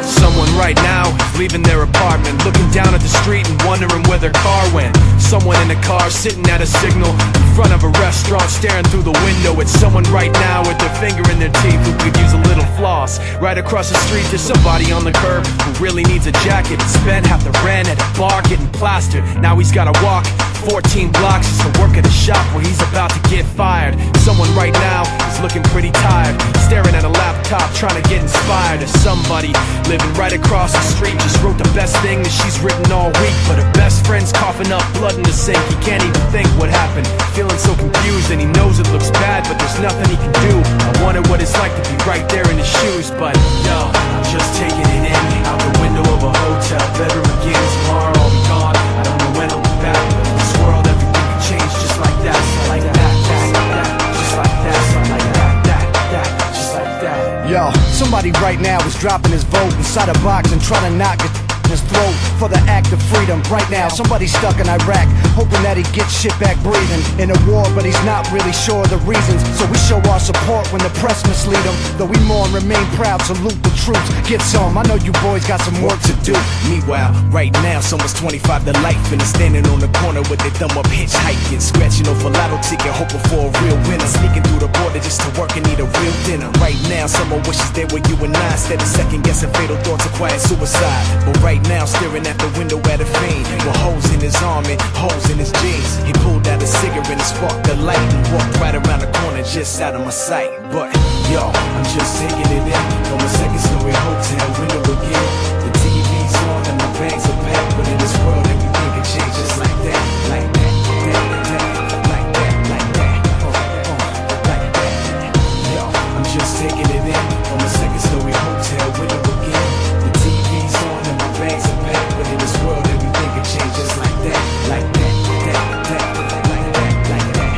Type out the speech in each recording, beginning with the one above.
Someone right now is leaving their apartment, looking down at the street and wondering where their car went. Someone in a car sitting at a signal in front of a restaurant, staring through the window. It's someone right now with their finger in their teeth who could use a little floss. Right across the street there's somebody on the curb who really needs a jacket. Spent half the rent at a bar getting plastered. Now he's gotta walk 14 blocks just to work at a shop where he's about to get fired. Someone right now is looking pretty tired, staring at a laptop trying to get inspired. As somebody living right across the street just wrote the best thing that she's written all week, but her best friend's coughing up blood in the sink. He can't even think what happened, feeling so confused, and he knows it looks bad, but there's nothing he can do. I wonder what it's like to be right there in his shoes, but yo, I'm just taking it in, out the window of a hotel bedroom again. Tomorrow I'll be gone, I don't know when I'll be back, but in this world everything can change just like that, like that, just like that, like that, just like that. Yo, somebody right now is dropping his vote inside a box and trying to knock it his throat for the act of freedom. Right now, somebody's stuck in Iraq, hoping that he gets shit back breathing. In a war, but he's not really sure of the reasons. So we show our support when the press mislead him. Though we mourn, remain proud, salute the troops. Get some, I know you boys got some work to do. Meanwhile, right now, someone's 25 to life and is standing on the corner with their thumb up hitchhiking, scratching off a lotto ticket, hoping for a real winner. Sneaking through the border just to work and eat a real dinner. Right now, someone wishes they were you and I, instead of second guessing fatal thoughts of quiet suicide. But right now, staring at the window at a fiend with holes in his arm and holes in his jeans. He pulled out a cigarette and sparked the light and walked right around the corner just out of my sight. But yo, I'm just taking it in from a second-story hotel window again. The TV's on and my bags are packed, but in this world everything can change just like that, like that, like that, like that, like that. Yo, I'm just taking it in from a second-story hotel window again. The TV's on and my bags are packed, but in this world everything can change just like that, like that, like that, like that,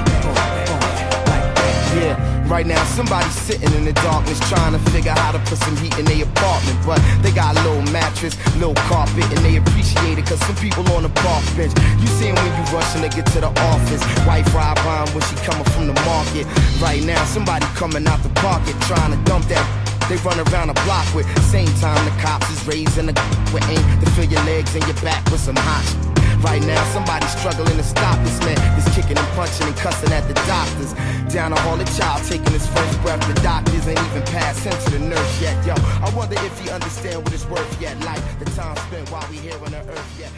like that. Yeah, right now somebody's sitting in the darkness trying to figure how to put some heat in their apartment, but they got a little mattress, little carpet, and they appreciate it cause some people on the park bench. You see 'em when you rushing to get to the office, wife ride by 'em when she coming from the market. Right now somebody coming out the pocket trying to dump that they run around the block with. Same time the cops is raising the with aim to fill your legs and your back with some hot. Right now somebody's struggling to stop this man. This kicking and punching and cussing at the doctors. Down the hall, a child taking his first breath. The doctors ain't even passed him to the nurse yet. Yo, I wonder if he understand what it's worth yet. Like the time spent while we here on the earth yet.